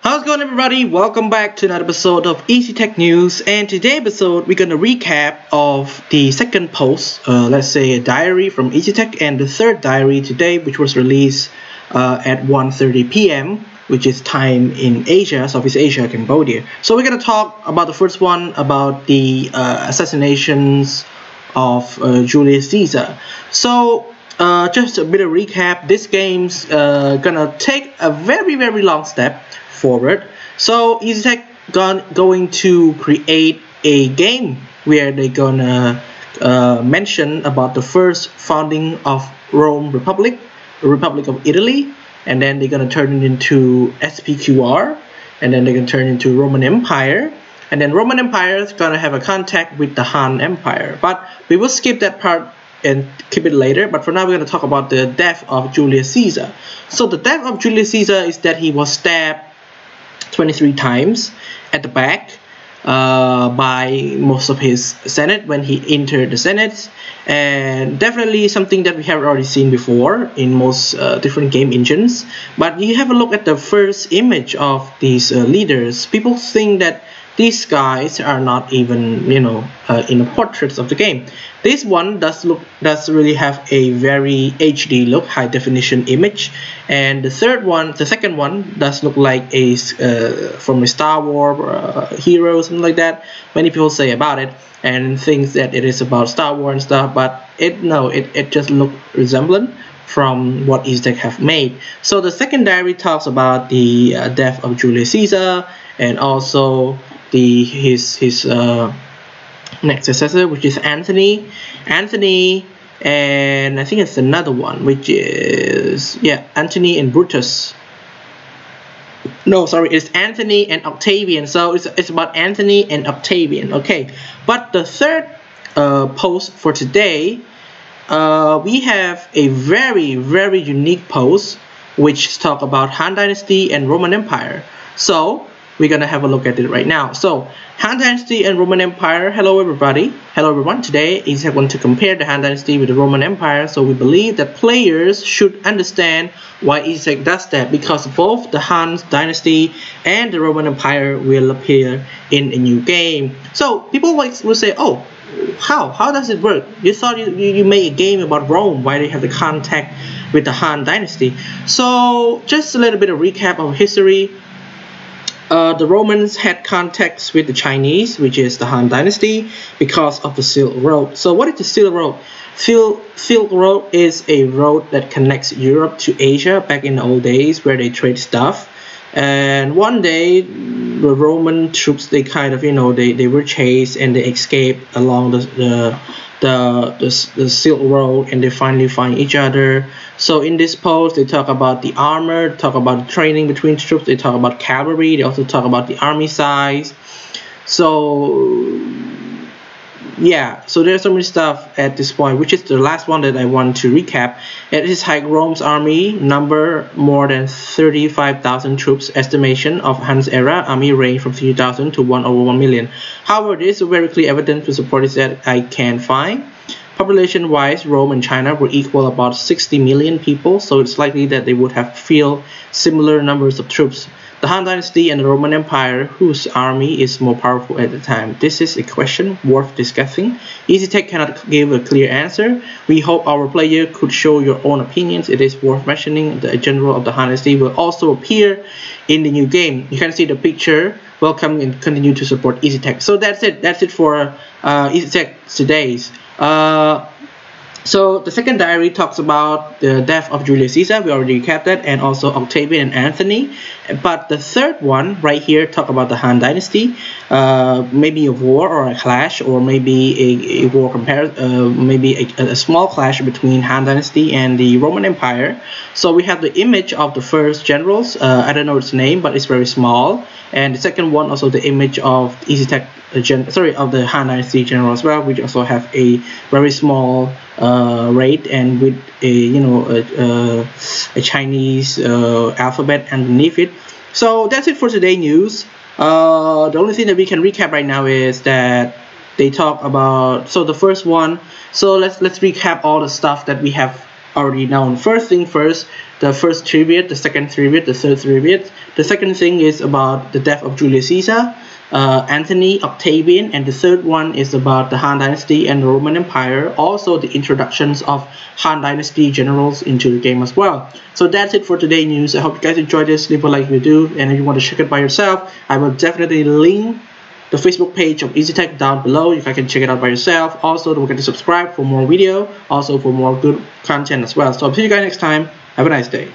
How's it going, everybody? Welcome back to another episode of Easytech News, and today's episode we're gonna recap of the second post, let's say a diary from Easytech, and the third diary today, which was released at 1:30 p.m., which is time in Asia, Southeast Asia, Cambodia. So we're gonna talk about the first one, about the assassinations of Julius Caesar. So just a bit of recap. This game's gonna take a very long step forward. So Easytech going to create a game where they're gonna mention about the first founding of Rome Republic, the Republic of Italy, and then they're gonna turn it into SPQR, and then they're gonna turn it into Roman Empire, and then Roman Empire is gonna have a contact with the Han Empire. But we will skip that part and keep it later. But for now, we're gonna talk about the death of Julius Caesar. So the death of Julius Caesar is that he was stabbed 23 times at the back by most of his Senate when he entered the Senate, and definitely something that we have already seen before in most different game engines. But you have a look at the first image of these leaders. People think that these guys are not even, in the portraits of the game. This one does really have a very HD look, high definition image, and the second one does look like a from a Star Wars hero, something like that. Many people say about it and thinks that it is about Star Wars and stuff, but it just looks resemblant from what Easytech have made. So the second diary talks about the death of Julius Caesar, and also his next successor, which is Anthony, and I think it's another one, which is Antony and Brutus. No, sorry, it's Anthony and Octavian. So it's about Anthony and Octavian. Okay, but the third post for today, we have a very unique post which talk about Han Dynasty and Roman Empire. So we're gonna have a look at it right now. So Han Dynasty and Roman Empire. Hello everybody. Hello everyone. Today Easytech want to compare the Han Dynasty with the Roman Empire. So we believe that players should understand why Easytech does that, because both the Han Dynasty and the Roman Empire will appear in a new game. So people will say, oh, how does it work? You thought you made a game about Rome. Why do you have the contact with the Han Dynasty? So just a little bit of recap of history. The Romans had contacts with the Chinese, which is the Han Dynasty, because of the Silk Road. So what is the Silk Road? Silk Road is a road that connects Europe to Asia back in the old days, where they trade stuff. And one day the Roman troops, they kind of, they were chased and they escaped along the Silk Road, and they finally find each other. So in this post, they talk about the armor, talk about the training between troops, they talk about cavalry, they also talk about the army size. So so there's so many stuff at this point, which is the last one that I want to recap. It is like Rome's army number more than 35,000 troops. Estimation of Han's era army range from 3,000 to 1 million. However, there is very clear evidence to support this that I can find. Population-wise, Rome and China were equal about 60 million people, so it's likely that they would have filled similar numbers of troops. The Han Dynasty and the Roman Empire, whose army is more powerful at the time? This is a question worth discussing. Easytech cannot give a clear answer. We hope our player could show your own opinions. It is worth mentioning the general of the Han Dynasty will also appear in the new game. You can see the picture. Welcome and continue to support Easytech. So that's it. That's it for Easytech today's. So the second diary talks about the death of Julius Caesar. We already recapped that, and also Octavian and Anthony. But the third one right here talk about the Han Dynasty, maybe a war or a clash, or maybe a war maybe a small clash between Han Dynasty and the Roman Empire. So we have the image of the first generals. I don't know its name, but it's very small. And the second one also the image of Easytech of the Han Dynasty general as well, which also have a very small rate and with a Chinese alphabet underneath it. So that's it for today's news. The only thing that we can recap right now is that they talk about, so the first one, so let's recap all the stuff that we have already known. First thing first, the first tribute, the second tribute, the third tribute. The second thing is about the death of Julius Caesar, Anthony, Octavian, and the third one is about the Han Dynasty and the Roman Empire. Also the introductions of Han Dynasty generals into the game as well. So that's it for today's news. I hope you guys enjoyed this. Leave a like if you do, and if you want to check it by yourself, I will definitely link the Facebook page of Easytech down below. You guys can check it out by yourself. Also, don't forget to subscribe for more video, also for more good content as well. So I'll see you guys next time. Have a nice day.